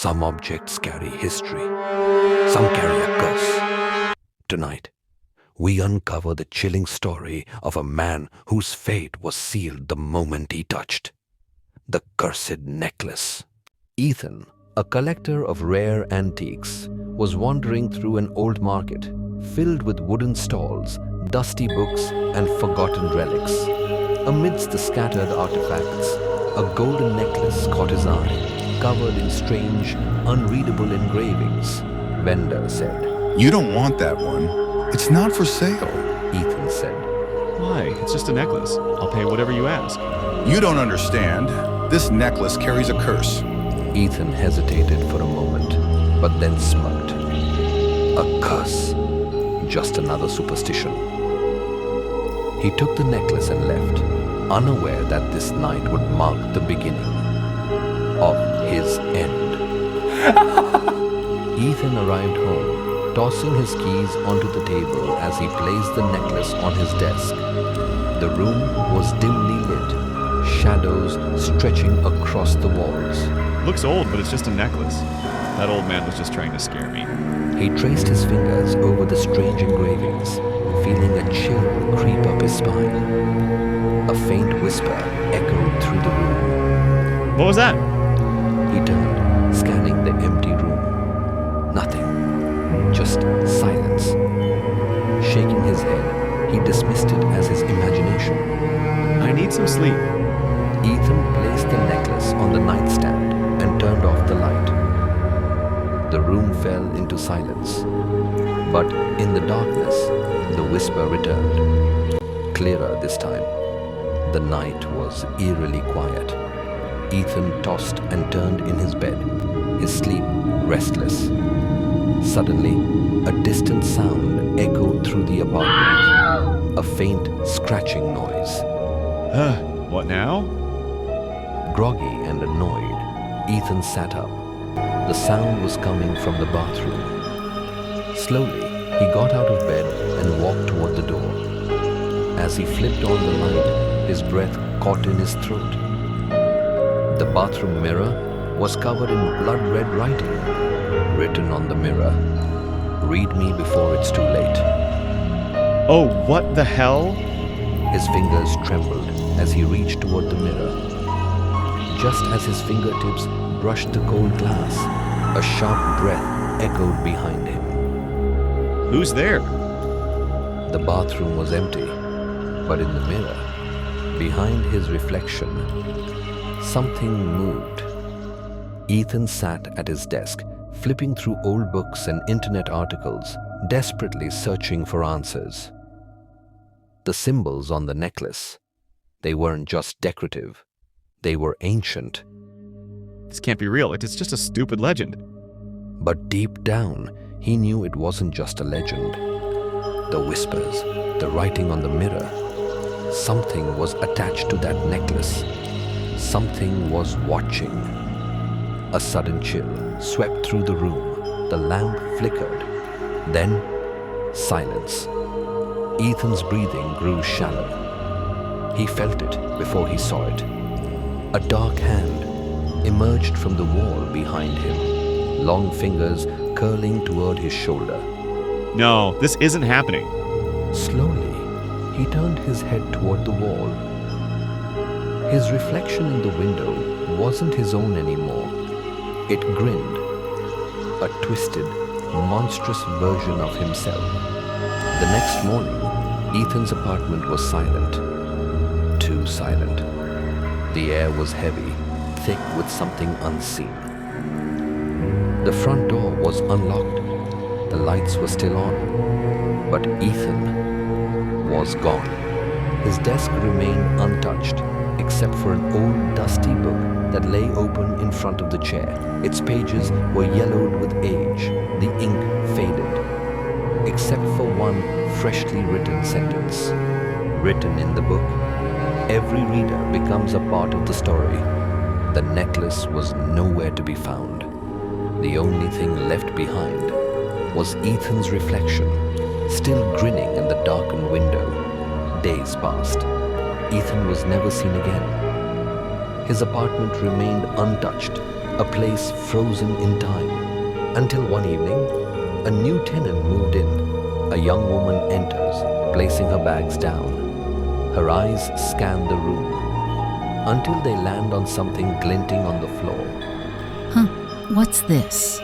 Some objects carry history. Some carry a curse. Tonight, we uncover the chilling story of a man whose fate was sealed the moment he touched the cursed necklace. Ethan, a collector of rare antiques, was wandering through an old market filled with wooden stalls, dusty books, and forgotten relics. Amidst the scattered artifacts, a golden necklace caught his eye, covered in strange, unreadable engravings. Vendor said, "You don't want that one. It's not for sale." Ethan said, Why? It's just a necklace. I'll pay whatever you ask. "You don't understand. This necklace carries a curse." Ethan hesitated for a moment, but then smirked. A curse. Just another superstition. He took the necklace and left, unaware that this night would mark the beginning of his end. Ethan arrived home, tossing his keys onto the table as he placed the necklace on his desk. The room was dimly lit, shadows stretching across the walls. Looks old, but it's just a necklace. That old man was just trying to scare me. He traced his fingers over the strange engravings, feeling a chill creep up his spine. A faint whisper echoed through the room. What was that? He turned, scanning the empty room. Nothing. Just silence. Shaking his head, he dismissed it as his imagination. I need some sleep. Ethan placed the necklace on the nightstand and turned off the light. The room fell into silence, but in the darkness, the whisper returned. Clearer this time. The night was eerily quiet. Ethan tossed and turned in his bed, his sleep restless. Suddenly, a distant sound echoed through the apartment, a faint scratching noise. What now? Groggy and annoyed, Ethan sat up. The sound was coming from the bathroom. Slowly, he got out of bed and walked toward the door. As he flipped on the light, his breath caught in his throat. The bathroom mirror was covered in blood-red writing. Written on the mirror, "Read me before it's too late." Oh, what the hell? His fingers trembled as he reached toward the mirror. Just as his fingertips brushed the cold glass, a sharp breath echoed behind him. Who's there? The bathroom was empty, but in the mirror, behind his reflection, something moved. Ethan sat at his desk, flipping through old books and internet articles, desperately searching for answers. The symbols on the necklace, they weren't just decorative, they were ancient. This can't be real. It's just a stupid legend. But deep down, he knew it wasn't just a legend. The whispers, the writing on the mirror, something was attached to that necklace. Something was watching. A sudden chill swept through the room. The lamp flickered. Then, silence. Ethan's breathing grew shallow. He felt it before he saw it. A dark hand emerged from the wall behind him, long fingers curling toward his shoulder. No, this isn't happening. Slowly, he turned his head toward the wall. His reflection in the window wasn't his own anymore. It grinned, a twisted, monstrous version of himself. The next morning, Ethan's apartment was silent. Too silent. The air was heavy, thick with something unseen. The front door was unlocked. The lights were still on. But Ethan was gone. His desk remained untouched, except for an old dusty book that lay open in front of the chair. Its pages were yellowed with age, the ink faded, except for one freshly written sentence. Written in the book, every reader becomes a part of the story. The necklace was nowhere to be found. The only thing left behind was Ethan's reflection, still grinning in the darkened window. Days passed. Ethan was never seen again. His apartment remained untouched, a place frozen in time. Until one evening, a new tenant moved in. A young woman enters, placing her bags down. Her eyes scan the room until they land on something glinting on the floor. Huh, what's this?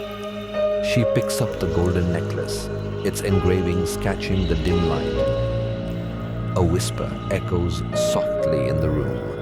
She picks up the golden necklace, its engravings catching the dim light. A whisper echoes softly in the room.